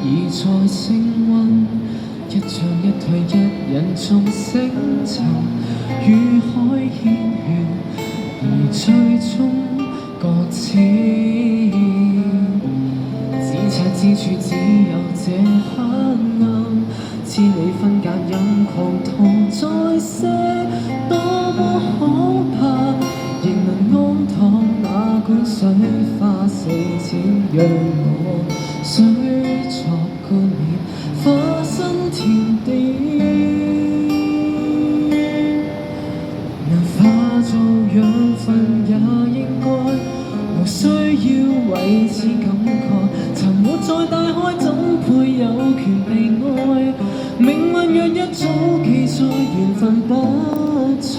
已在升溫，一進一退，一人眾星塵，與海牽緣，而最終各自。只赤之處只有這黑暗，千里分隔任狂徒再些，多麼可怕，仍能安躺那管水花四濺，讓我水作冠冕，化身天地，能化做養分也應該，無需要為此感慨，沉沒在大海怎配有權被愛？命運若一早記載，緣分不再，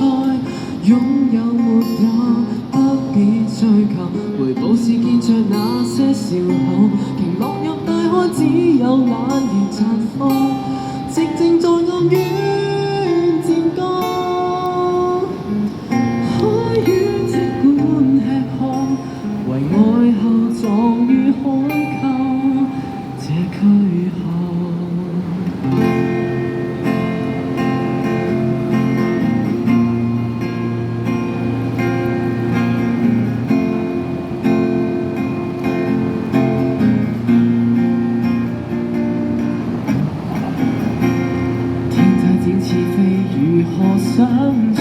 擁有沒有不必追求，回報是見着那些笑口，鯨落入大海只有懶然綻放，寂靜在暗淵漸降，海魚即管吃喝，為愛後撞於海溝這軀殼。似非如何想象，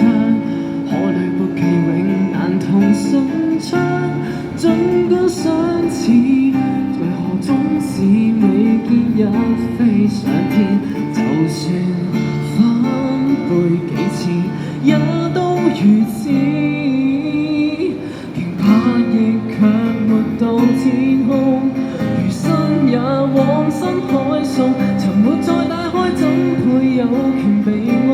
可裏不羈永難同心窗，儘管相似，為何總是未見一飛上天？就算反背幾次，也都如此。鯨拍翼卻沒到天空，餘生也往深海送，沉沒在大海怎配有權被愛？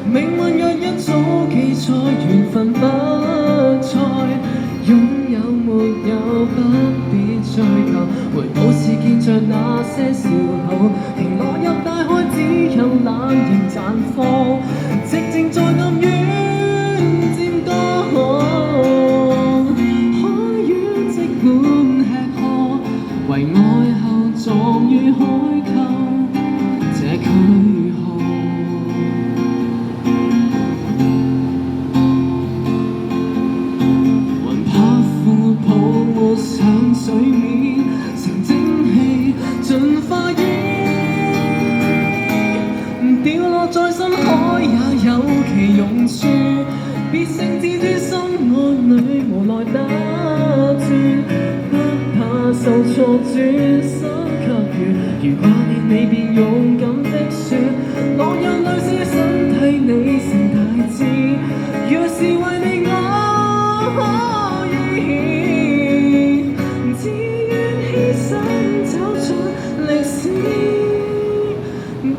命運若一早記載，緣分不再，擁有沒有不必追求，回報是見着那些笑口，鯨落入大海只有懶形綻放，寂靜在暗淵漸降，海魚即管吃喝，為愛後撞於海溝這軀殼。上水面成蒸氣盡化煙，掉落在深海也有其用處，別性自尊心愛侶無奈打轉，不怕受挫轉身給予，如掛念你便勇敢的說，落入淚是身替你成大志，若是為你我可以想走出歷史，閉